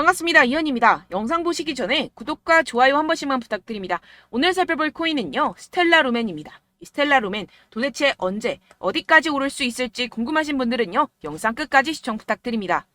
반갑습니다. 이현입니다. 영상 보시기 전에 구독과 좋아요 한 번씩만 부탁드립니다. 오늘 살펴볼 코인은요, 스텔라루멘입니다. 이 스텔라루멘 도대체 언제 어디까지 오를 수 있을지 궁금하신 분들은요, 영상 끝까지 시청 부탁드립니다.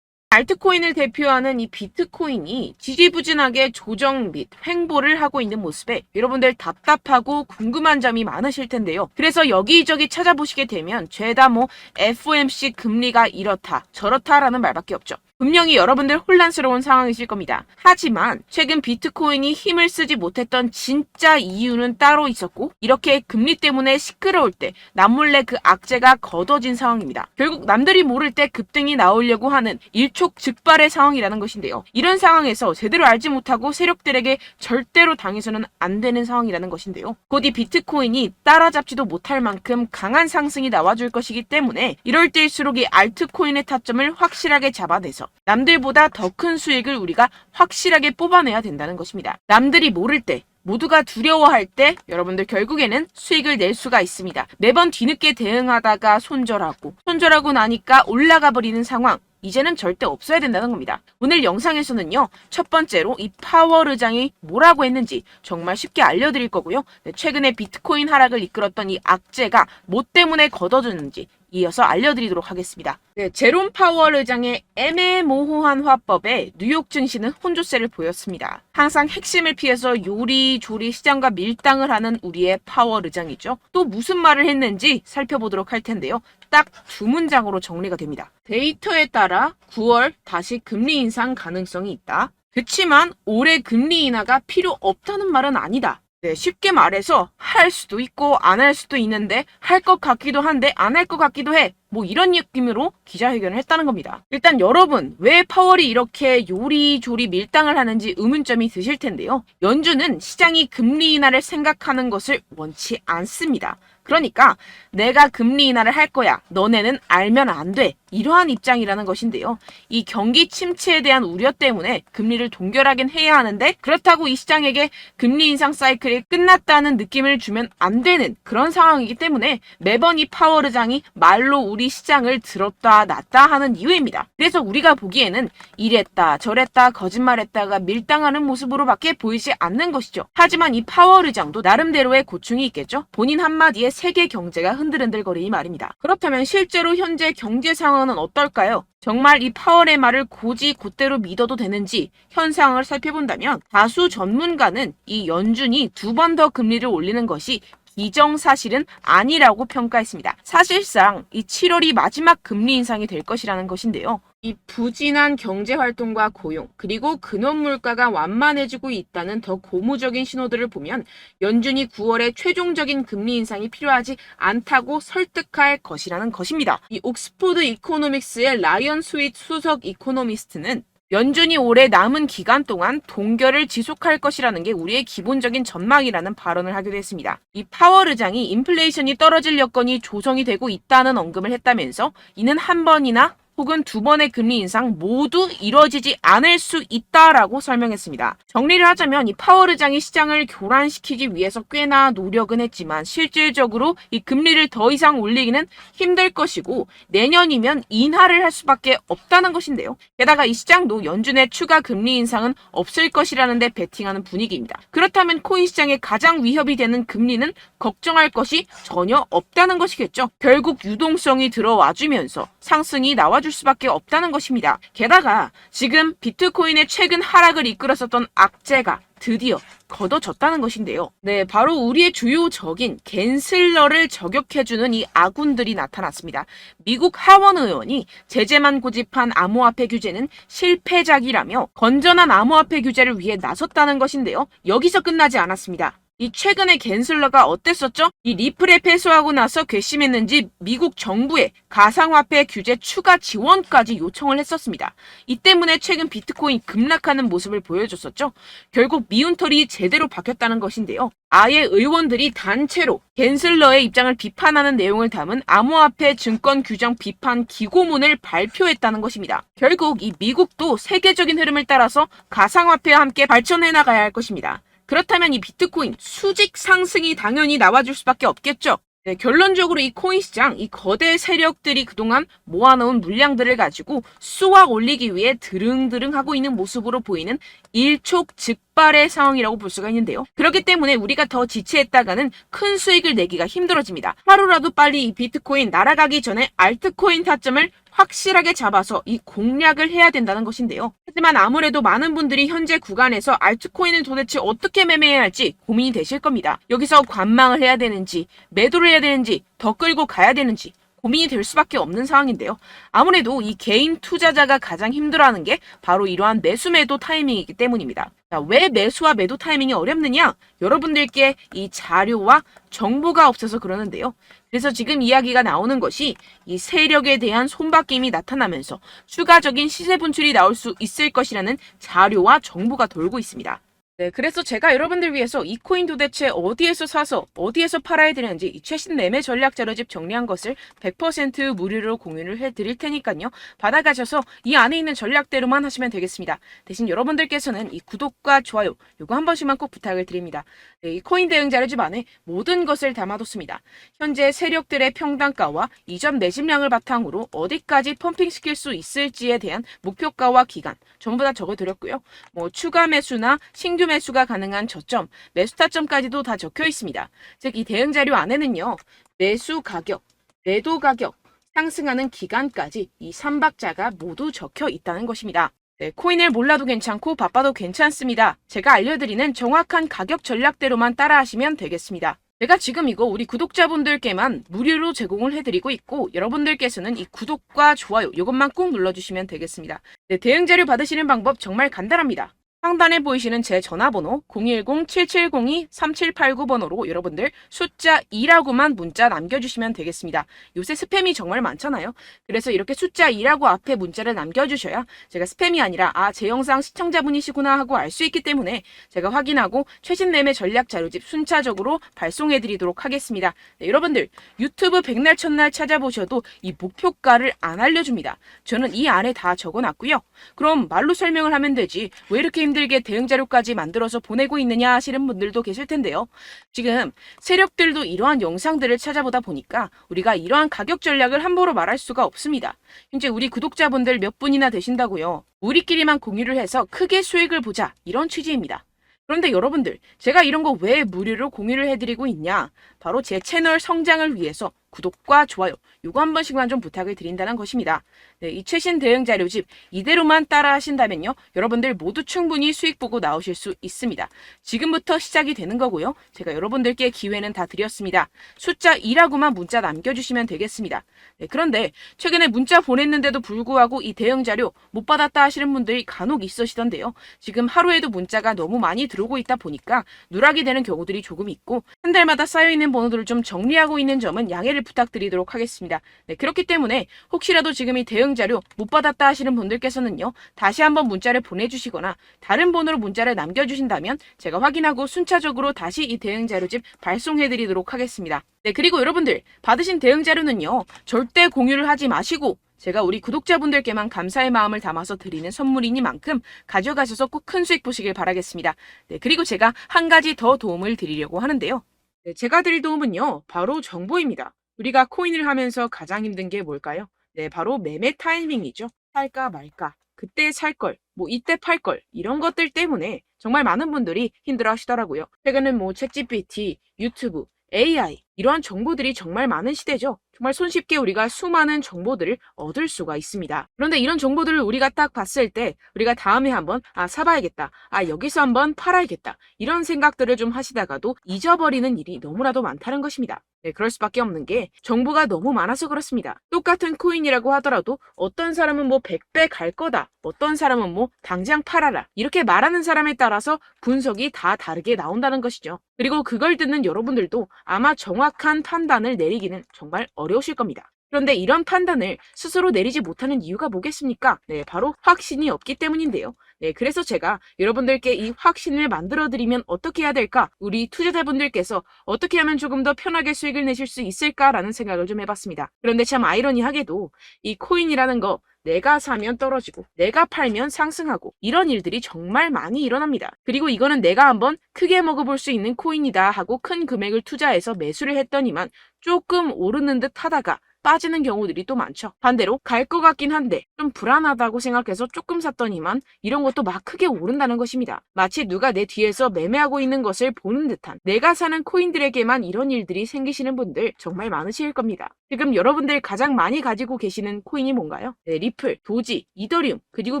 알트코인을 대표하는 이 비트코인이 지지부진하게 조정 및 횡보를 하고 있는 모습에 여러분들 답답하고 궁금한 점이 많으실 텐데요. 그래서 여기저기 찾아보시게 되면 죄다 FOMC 금리가 이렇다 저렇다라는 말밖에 없죠. 분명히 여러분들 혼란스러운 상황이실 겁니다. 하지만 최근 비트코인이 힘을 쓰지 못했던 진짜 이유는 따로 있었고, 이렇게 금리 때문에 시끄러울 때 남몰래 그 악재가 걷어진 상황입니다. 결국 남들이 모를 때 급등이 나오려고 하는 일촉즉발의 상황이라는 것인데요. 이런 상황에서 제대로 알지 못하고 세력들에게 절대로 당해서는 안 되는 상황이라는 것인데요. 곧 이 비트코인이 따라잡지도 못할 만큼 강한 상승이 나와줄 것이기 때문에 이럴 때일수록 이 알트코인의 타점을 확실하게 잡아내서 남들보다 더 큰 수익을 우리가 확실하게 뽑아내야 된다는 것입니다. 남들이 모를 때, 모두가 두려워할 때 여러분들 결국에는 수익을 낼 수가 있습니다. 매번 뒤늦게 대응하다가 손절하고 나니까 올라가 버리는 상황, 이제는 절대 없어야 된다는 겁니다. 오늘 영상에서는요, 첫 번째로 이 파월 의장이 뭐라고 했는지 정말 쉽게 알려드릴 거고요. 최근에 비트코인 하락을 이끌었던 이 악재가 뭐 때문에 걷어졌는지 이어서 알려드리도록 하겠습니다. 제롬 파월 의장의 애매모호한 화법에 뉴욕 증시는 혼조세를 보였습니다. 항상 핵심을 피해서 요리조리 시장과 밀당을 하는 우리의 파월 의장이죠. 또 무슨 말을 했는지 살펴보도록 할 텐데요. 딱 두 문장으로 정리가 됩니다. 데이터에 따라 9월 다시 금리 인상 가능성이 있다. 그치만 올해 금리 인하가 필요 없다는 말은 아니다. 쉽게 말해서 할 수도 있고 안 할 수도 있는데 할 것 같기도 한데 안 할 것 같기도 해. 이런 느낌으로 기자회견을 했다는 겁니다. 일단 여러분, 왜 파월이 이렇게 요리조리 밀당을 하는지 의문점이 드실 텐데요. 연준은 시장이 금리 인하를 생각하는 것을 원치 않습니다. 그러니까 내가 금리 인하를 할 거야. 너네는 알면 안 돼. 이러한 입장이라는 것인데요. 이 경기 침체에 대한 우려 때문에 금리를 동결하긴 해야 하는데, 그렇다고 이 시장에게 금리 인상 사이클이 끝났다는 느낌을 주면 안 되는 그런 상황이기 때문에 매번 이 파월 의장이 말로 우리 시장을 들었다 놨다 하는 이유입니다. 그래서 우리가 보기에는 이랬다 저랬다 거짓말했다가 밀당하는 모습으로밖에 보이지 않는 것이죠. 하지만 이 파월 의장도 나름대로의 고충이 있겠죠. 본인 한마디에 세계 경제가 흔들흔들거리니 말입니다. 그렇다면 실제로 현재 경제 상황은 어떨까요? 정말 이 파월의 말을 곧이 곧대로 믿어도 되는지 현 상황을 살펴본다면, 다수 전문가는 이 연준이 두 번 더 금리를 올리는 것이 기정사실은 아니라고 평가했습니다. 사실상 이 7월이 마지막 금리 인상이 될 것이라는 것인데요. 이 부진한 경제활동과 고용, 그리고 근원물가가 완만해지고 있다는 더 고무적인 신호들을 보면 연준이 9월에 최종적인 금리 인상이 필요하지 않다고 설득할 것이라는 것입니다. 이 옥스포드 이코노믹스의 라이언 스윗 수석 이코노미스트는 연준이 올해 남은 기간 동안 동결을 지속할 것이라는 게 우리의 기본적인 전망이라는 발언을 하기도 했습니다. 이 파월 의장이 인플레이션이 떨어질 여건이 조성이 되고 있다는 언급을 했다면서 이는 한 번이나 혹은 두 번의 금리 인상 모두 이뤄지지 않을 수 있다라고 설명했습니다. 정리를 하자면 이 파월 의장이 시장을 교란시키기 위해서 꽤나 노력은 했지만 실질적으로 이 금리를 더 이상 올리기는 힘들 것이고 내년이면 인하를 할 수밖에 없다는 것인데요. 게다가 이 시장도 연준의 추가 금리 인상은 없을 것이라는 데 베팅하는 분위기입니다. 그렇다면 코인 시장에 가장 위협이 되는 금리는 걱정할 것이 전혀 없다는 것이겠죠. 결국 유동성이 들어와주면서 상승이 나와줄 수밖에 없다는 것입니다. 게다가 지금 비트코인의 최근 하락을 이끌었었던 악재가 드디어 걷어졌다는 것인데요. 바로 우리의 주요 적인 갠슬러를 저격해주는 이 아군들이 나타났습니다. 미국 하원 의원이 제재만 고집한 암호화폐 규제는 실패작이라며 건전한 암호화폐 규제를 위해 나섰다는 것인데요. 여기서 끝나지 않았습니다. 이 최근에 갠슬러가 어땠었죠? 이 리플에 패소하고 나서 괘씸했는지 미국 정부에 가상화폐 규제 추가 지원까지 요청을 했었습니다. 이 때문에 최근 비트코인 급락하는 모습을 보여줬었죠. 결국 미운털이 제대로 박혔다는 것인데요. 아예 의원들이 단체로 갠슬러의 입장을 비판하는 내용을 담은 암호화폐 증권 규정 비판 기고문을 발표했다는 것입니다. 결국 이 미국도 세계적인 흐름을 따라서 가상화폐와 함께 발전해 나가야 할 것입니다. 그렇다면 이 비트코인 수직 상승이 당연히 나와줄 수밖에 없겠죠. 네, 결론적으로 이 코인 시장, 이 거대 세력들이 그동안 모아놓은 물량들을 가지고 쏘아 올리기 위해 드릉드릉하고 있는 모습으로 보이는 일촉즉발의 상황이라고 볼 수가 있는데요. 그렇기 때문에 우리가 더 지체했다가는 큰 수익을 내기가 힘들어집니다. 하루라도 빨리 이 비트코인 날아가기 전에 알트코인 타점을 확실하게 잡아서 이 공략을 해야 된다는 것인데요. 하지만 아무래도 많은 분들이 현재 구간에서 알트코인을 도대체 어떻게 매매해야 할지 고민이 되실 겁니다. 여기서 관망을 해야 되는지, 매도를 해야 되는지, 더 끌고 가야 되는지 고민이 될 수밖에 없는 상황인데요. 아무래도 이 개인 투자자가 가장 힘들어하는 게 바로 이러한 매수 매도 타이밍이기 때문입니다. 자, 왜 매수와 매도 타이밍이 어렵느냐? 여러분들께 이 자료와 정보가 없어서 그러는데요. 그래서 지금 이야기가 나오는 것이 이 세력에 대한 손바뀜이 나타나면서 추가적인 시세 분출이 나올 수 있을 것이라는 자료와 정보가 돌고 있습니다. 네, 그래서 제가 여러분들 위해서 이 코인 도대체 어디에서 사서 어디에서 팔아야 되는지 이 최신 매매 전략 자료집 정리한 것을 100% 무료로 공유를 해드릴 테니까요. 받아가셔서 이 안에 있는 전략대로만 하시면 되겠습니다. 대신 여러분들께서는 이 구독과 좋아요 요거 한 번씩만 꼭 부탁을 드립니다. 네, 이 코인 대응 자료집 안에 모든 것을 담아뒀습니다. 현재 세력들의 평단가와 이전 매집량을 바탕으로 어디까지 펌핑시킬 수 있을지에 대한 목표가와 기간 전부 다 적어드렸고요. 뭐 추가 매수나 신규 매수가 가능한 저점, 매수 타점까지도 다 적혀 있습니다. 즉, 이 대응 자료 안에는요, 매수 가격, 매도 가격, 상승하는 기간까지 이 3박자가 모두 적혀 있다는 것입니다. 네, 코인을 몰라도 괜찮고 바빠도 괜찮습니다. 제가 알려드리는 정확한 가격 전략대로만 따라하시면 되겠습니다. 제가 지금 이거 우리 구독자분들께만 무료로 제공을 해드리고 있고 여러분들께서는 이 구독과 좋아요 이것만 꼭 눌러주시면 되겠습니다. 네, 대응 자료 받으시는 방법 정말 간단합니다. 상단에 보이시는 제 전화번호 010-7702-3789번호로 여러분들 숫자 2라고만 문자 남겨주시면 되겠습니다. 요새 스팸이 정말 많잖아요. 그래서 이렇게 숫자 2라고 앞에 문자를 남겨주셔야 제가 스팸이 아니라 제 영상 시청자분이시구나 하고 알 수 있기 때문에 제가 확인하고 최신 매매 전략 자료집 순차적으로 발송해드리도록 하겠습니다. 네, 여러분들 유튜브 백날 첫날 찾아보셔도 이 목표가를 안 알려줍니다. 저는 이 안에 다 적어놨고요. 그럼 말로 설명을 하면 되지 왜 이렇게 힘들게 대응 자료까지 만들어서 보내고 있느냐 하시는 분들도 계실 텐데요. 지금 세력들도 이러한 영상들을 찾아보다 보니까 우리가 이러한 가격 전략을 함부로 말할 수가 없습니다. 현재 우리 구독자분들 몇 분이나 되신다고요. 우리끼리만 공유를 해서 크게 수익을 보자 이런 취지입니다. 그런데 여러분들 제가 이런 거 왜 무료로 공유를 해드리고 있냐? 바로 제 채널 성장을 위해서 구독과 좋아요 요거 한 번씩만 좀 부탁을 드린다는 것입니다. 네, 이 최신 대응 자료집 이대로만 따라 하신다면요. 여러분들 모두 충분히 수익 보고 나오실 수 있습니다. 지금부터 시작이 되는 거고요. 제가 여러분들께 기회는 다 드렸습니다. 숫자 2라고만 문자 남겨주시면 되겠습니다. 네, 그런데 최근에 문자 보냈는데도 불구하고 이 대응 자료 못 받았다 하시는 분들이 간혹 있으시던데요. 지금 하루에도 문자가 너무 많이 들어오고 있다 보니까 누락이 되는 경우들이 조금 있고 한 달마다 쌓여있는 번호들을 좀 정리하고 있는 점은 양해를 부탁드리도록 하겠습니다. 네, 그렇기 때문에 혹시라도 지금 이 대응 자료 못 받았다 하시는 분들께서는요. 다시 한번 문자를 보내주시거나 다른 번호로 문자를 남겨주신다면 제가 확인하고 순차적으로 다시 이 대응 자료집 발송해드리도록 하겠습니다. 네, 그리고 여러분들 받으신 대응 자료는요. 절대 공유를 하지 마시고 제가 우리 구독자분들께만 감사의 마음을 담아서 드리는 선물이니만큼 가져가셔서 꼭 큰 수익 보시길 바라겠습니다. 네, 그리고 제가 한 가지 더 도움을 드리려고 하는데요. 네, 제가 드릴 도움은요. 바로 정보입니다. 우리가 코인을 하면서 가장 힘든 게 뭘까요? 네, 바로 매매 타이밍이죠. 살까 말까, 그때 살 걸, 뭐 이때 팔 걸, 이런 것들 때문에 정말 많은 분들이 힘들어 하시더라고요. 최근은 뭐 챗GPT, 유튜브, AI 이러한 정보들이 정말 많은 시대죠. 정말 손쉽게 우리가 수많은 정보들을 얻을 수가 있습니다. 그런데 이런 정보들을 우리가 딱 봤을 때 우리가 다음에 한번 사봐야겠다. 여기서 한번 팔아야겠다. 이런 생각들을 좀 하시다가도 잊어버리는 일이 너무나도 많다는 것입니다. 네, 그럴 수밖에 없는 게 정보가 너무 많아서 그렇습니다. 똑같은 코인이라고 하더라도 어떤 사람은 뭐 100배 갈 거다. 어떤 사람은 뭐 당장 팔아라. 이렇게 말하는 사람에 따라서 분석이 다 다르게 나온다는 것이죠. 그리고 그걸 듣는 여러분들도 아마 정확한 판단을 내리기는 정말 어려우실 겁니다. 그런데 이런 판단을 스스로 내리지 못하는 이유가 뭐겠습니까? 네, 바로 확신이 없기 때문인데요. 네, 그래서 제가 여러분들께 이 확신을 만들어드리면 어떻게 해야 될까? 우리 투자자분들께서 어떻게 하면 조금 더 편하게 수익을 내실 수 있을까라는 생각을 좀 해봤습니다. 그런데 참 아이러니하게도 이 코인이라는 거 내가 사면 떨어지고 내가 팔면 상승하고 이런 일들이 정말 많이 일어납니다. 그리고 이거는 내가 한번 크게 먹어볼 수 있는 코인이다 하고 큰 금액을 투자해서 매수를 했더니만 조금 오르는 듯 하다가 빠지는 경우들이 또 많죠. 반대로 갈 것 같긴 한데 좀 불안하다고 생각해서 조금 샀더니만 이런 것도 막 크게 오른다는 것입니다. 마치 누가 내 뒤에서 매매하고 있는 것을 보는 듯한, 내가 사는 코인들에게만 이런 일들이 생기시는 분들 정말 많으실 겁니다. 지금 여러분들 가장 많이 가지고 계시는 코인이 뭔가요? 네, 리플, 도지, 이더리움, 그리고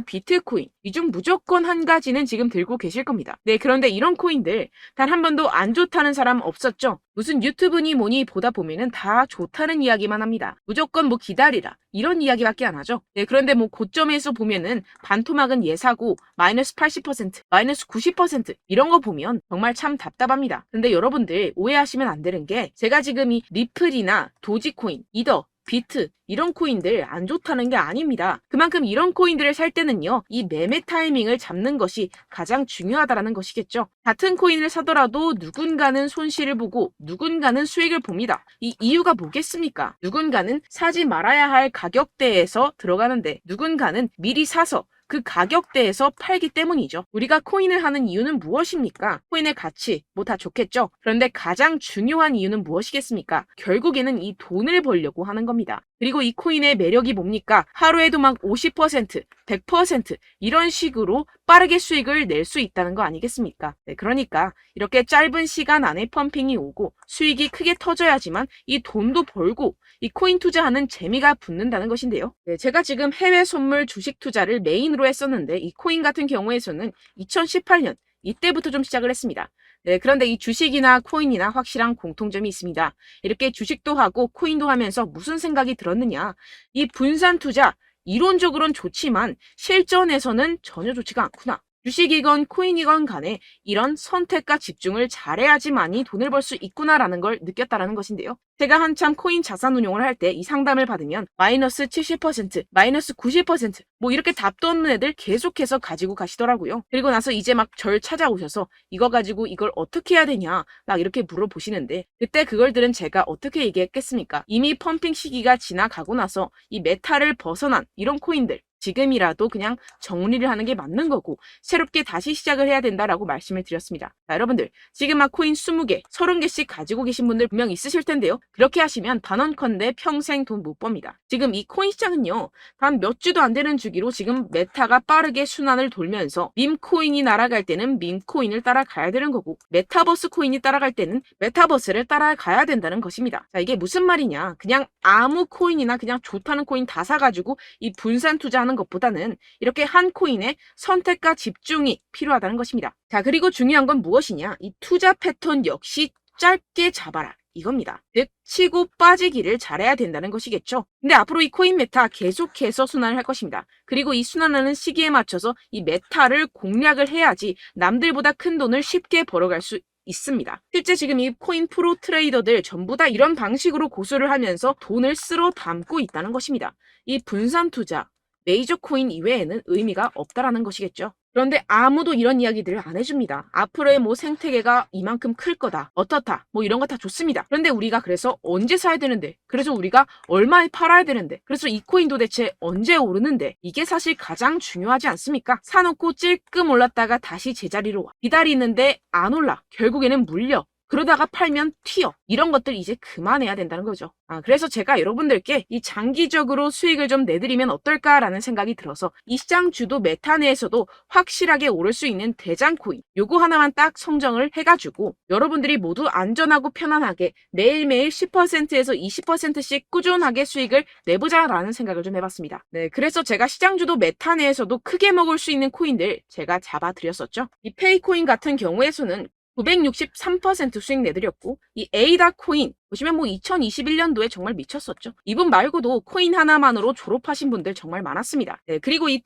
비트코인. 이 중 무조건 한 가지는 지금 들고 계실 겁니다. 네, 그런데 이런 코인들 단 한 번도 안 좋다는 사람 없었죠? 무슨 유튜브니 뭐니 보다 보면은 다 좋다는 이야기만 합니다. 무조건 뭐 기다리라 이런 이야기밖에 안 하죠. 네, 그런데 뭐 고점에서 보면은 반토막은 예사고 마이너스 80%, 마이너스 90% 이런 거 보면 정말 참 답답합니다. 근데 여러분들 오해하시면 안 되는 게, 제가 지금 이 리플이나 도지코인, 이더, 비트 이런 코인들 안 좋다는 게 아닙니다. 그만큼 이런 코인들을 살 때는요, 이 매매 타이밍을 잡는 것이 가장 중요하다는 것이겠죠. 같은 코인을 사더라도 누군가는 손실을 보고 누군가는 수익을 봅니다. 이 이유가 뭐겠습니까? 누군가는 사지 말아야 할 가격대에서 들어가는데 누군가는 미리 사서 그 가격대에서 팔기 때문이죠. 우리가 코인을 하는 이유는 무엇입니까? 코인의 가치, 뭐 다 좋겠죠. 그런데 가장 중요한 이유는 무엇이겠습니까? 결국에는 이 돈을 벌려고 하는 겁니다. 그리고 이 코인의 매력이 뭡니까? 하루에도 막 50%, 100% 이런 식으로 빠르게 수익을 낼 수 있다는 거 아니겠습니까? 네, 그러니까 이렇게 짧은 시간 안에 펌핑이 오고 수익이 크게 터져야지만 이 돈도 벌고 이 코인 투자하는 재미가 붙는다는 것인데요. 네, 제가 지금 해외 선물 주식 투자를 메인으로 했었는데 이 코인 같은 경우에서는 2018년 이때부터 좀 시작을 했습니다. 네, 그런데 이 주식이나 코인이나 확실한 공통점이 있습니다. 이렇게 주식도 하고 코인도 하면서 무슨 생각이 들었느냐? 이 분산 투자, 이론적으로는 좋지만 실전에서는 전혀 좋지가 않구나. 주식이건 코인이건 간에 이런 선택과 집중을 잘해야지만이 돈을 벌 수 있구나라는 걸 느꼈다라는 것인데요. 제가 한참 코인 자산 운용을 할 때 이 상담을 받으면 마이너스 70%, 마이너스 90%, 뭐 이렇게 답도 없는 애들 계속해서 가지고 가시더라고요. 그리고 나서 이제 막 절 찾아오셔서 이거 가지고 이걸 어떻게 해야 되냐 막 이렇게 물어보시는데, 그때 그걸 들은 제가 어떻게 얘기했겠습니까? 이미 펌핑 시기가 지나가고 나서 이 메타를 벗어난 이런 코인들, 지금이라도 그냥 정리를 하는 게 맞는 거고 새롭게 다시 시작을 해야 된다라고 말씀을 드렸습니다. 자, 여러분들 지금 막 코인 20개, 30개씩 가지고 계신 분들 분명 있으실 텐데요. 그렇게 하시면 단언컨대 평생 돈 못 법니다. 지금 이 코인 시장은요, 단 몇 주도 안 되는 주기로 지금 메타가 빠르게 순환을 돌면서 밈코인이 날아갈 때는 밈코인을 따라가야 되는 거고, 메타버스 코인이 따라갈 때는 메타버스를 따라가야 된다는 것입니다. 자, 이게 무슨 말이냐? 그냥 아무 코인이나 그냥 좋다는 코인 다 사가지고 이 분산 투자하는 것보다는 이렇게 한 코인에 선택과 집중이 필요하다는 것입니다. 자, 그리고 중요한 건 무엇이냐? 이 투자 패턴 역시 짧게 잡아라. 이겁니다. 즉 치고 빠지기를 잘해야 된다는 것이겠죠. 근데 앞으로 이 코인 메타 계속해서 순환을 할 것입니다. 그리고 이 순환하는 시기에 맞춰서 이 메타를 공략을 해야지 남들보다 큰 돈을 쉽게 벌어갈 수 있습니다. 실제 지금 이 코인 프로 트레이더들 전부 다 이런 방식으로 고수를 하면서 돈을 쓸어 담고 있다는 것입니다. 이 분산 투자, 메이저 코인 이외에는 의미가 없다라는 것이겠죠. 그런데 아무도 이런 이야기들을 안 해줍니다. 앞으로의 뭐 생태계가 이만큼 클 거다, 어떻다, 뭐 이런 거 다 좋습니다. 그런데 우리가 그래서 언제 사야 되는데, 그래서 우리가 얼마에 팔아야 되는데, 그래서 이 코인 도대체 언제 오르는데, 이게 사실 가장 중요하지 않습니까? 사놓고 찔끔 올랐다가 다시 제자리로 와. 기다리는데 안 올라. 결국에는 물려. 그러다가 팔면 튀어. 이런 것들 이제 그만해야 된다는 거죠. 그래서 제가 여러분들께 이 장기적으로 수익을 좀 내드리면 어떨까라는 생각이 들어서 이 시장 주도 메타 내에서도 확실하게 오를 수 있는 대장 코인, 요거 하나만 딱 선정을 해가지고 여러분들이 모두 안전하고 편안하게 매일매일 10%에서 20%씩 꾸준하게 수익을 내보자라는 생각을 좀 해봤습니다. 네, 그래서 제가 시장 주도 메타 내에서도 크게 먹을 수 있는 코인들 제가 잡아드렸었죠. 이 페이코인 같은 경우에서는 963% 수익 내드렸고, 이 에이다 코인 보시면 뭐 2021년도에 정말 미쳤었죠. 이분 말고도 코인 하나만으로 졸업하신 분들 정말 많았습니다. 네, 그리고 이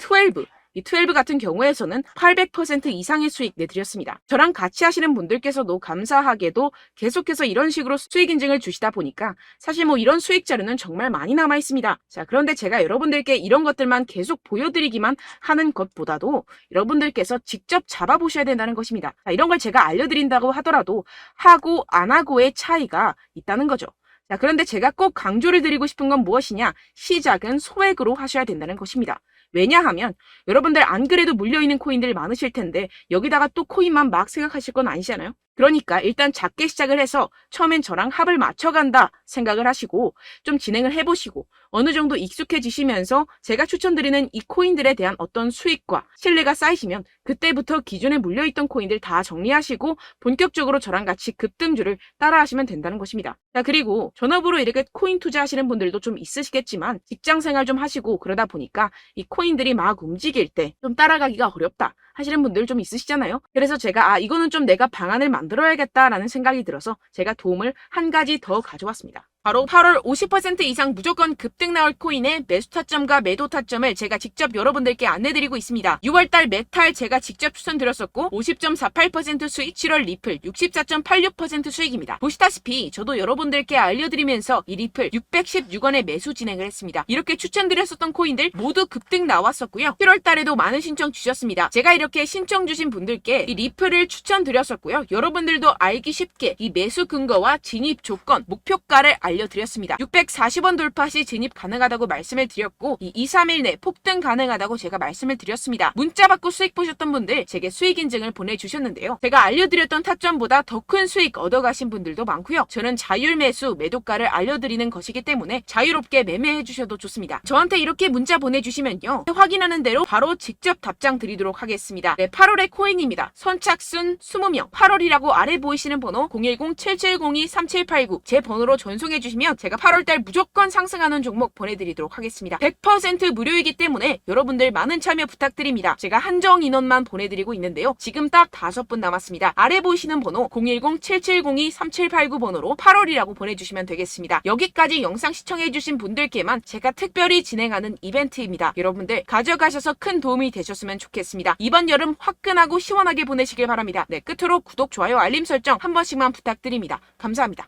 12 같은 경우에서는 800% 이상의 수익 내드렸습니다. 저랑 같이 하시는 분들께서도 감사하게도 계속해서 이런 식으로 수익 인증을 주시다 보니까 사실 뭐 이런 수익 자료는 정말 많이 남아 있습니다. 자, 그런데 제가 여러분들께 이런 것들만 계속 보여드리기만 하는 것보다도 여러분들께서 직접 잡아보셔야 된다는 것입니다. 자, 이런 걸 제가 알려드린다고 하더라도 하고 안 하고의 차이가 있다는 거죠. 자, 그런데 제가 꼭 강조를 드리고 싶은 건 무엇이냐? 시작은 소액으로 하셔야 된다는 것입니다. 왜냐하면 여러분들 안 그래도 물려있는 코인들 많으실 텐데 여기다가 또 코인만 막 생각하실 건 아니잖아요. 그러니까 일단 작게 시작을 해서 처음엔 저랑 합을 맞춰간다 생각을 하시고 좀 진행을 해보시고 어느 정도 익숙해지시면서 제가 추천드리는 이 코인들에 대한 어떤 수익과 신뢰가 쌓이시면 그때부터 기존에 물려있던 코인들 다 정리하시고 본격적으로 저랑 같이 급등주를 따라하시면 된다는 것입니다. 자, 그리고 전업으로 이렇게 코인 투자하시는 분들도 좀 있으시겠지만 직장 생활 좀 하시고 그러다 보니까 이 코인들이 막 움직일 때 좀 따라가기가 어렵다 하시는 분들 좀 있으시잖아요. 그래서 제가 이거는 좀 내가 방안을 만들어야겠다라는 생각이 들어서 제가 도움을 한 가지 더 가져왔습니다. 바로 8월 50% 이상 무조건 급등 나올 코인의 매수 타점과 매도 타점을 제가 직접 여러분들께 안내드리고 있습니다. 6월달 메탈 제가 직접 추천드렸었고 50.48% 수익, 7월 리플 64.86% 수익입니다. 보시다시피 저도 여러분들께 알려드리면서 이 리플 616원에 매수 진행을 했습니다. 이렇게 추천드렸었던 코인들 모두 급등 나왔었고요. 7월달에도 많은 신청 주셨습니다. 제가 이렇게 신청 주신 분들께 이 리플을 추천드렸었고요. 여러분들도 알기 쉽게 이 매수 근거와 진입 조건, 목표가를 알려드렸습니다. 640원 돌파 시 진입 가능하다고 말씀을 드렸고 이 2-3일 내 폭등 가능하다고 제가 말씀을 드렸습니다. 문자 받고 수익 보셨던 분들 제게 수익 인증을 보내주셨는데요. 제가 알려드렸던 타점보다 더 큰 수익 얻어가신 분들도 많고요. 저는 자율 매수 매도가를 알려드리는 것이기 때문에 자유롭게 매매해 주셔도 좋습니다. 저한테 이렇게 문자 보내주시면요. 확인하는 대로 바로 직접 답장 드리도록 하겠습니다. 네, 8월의 코인입니다. 선착순 20명 8월이라고 아래 보이시는 번호 010-7702-3789 제 번호로 전송해 주시면 제가 8월달 무조건 상승하는 종목 보내드리도록 하겠습니다. 100% 무료이기 때문에 여러분들 많은 참여 부탁드립니다. 제가 한정 인원만 보내드리고 있는데요. 지금 딱 5분 남았습니다. 아래 보이시는 번호 010-7702-3789 번호로 8월이라고 보내주시면 되겠습니다. 여기까지 영상 시청해주신 분들께만 제가 특별히 진행하는 이벤트입니다. 여러분들 가져가셔서 큰 도움이 되셨으면 좋겠습니다. 이번 여름 화끈하고 시원하게 보내시길 바랍니다. 네, 끝으로 구독, 좋아요, 알림 설정 한 번씩만 부탁드립니다. 감사합니다.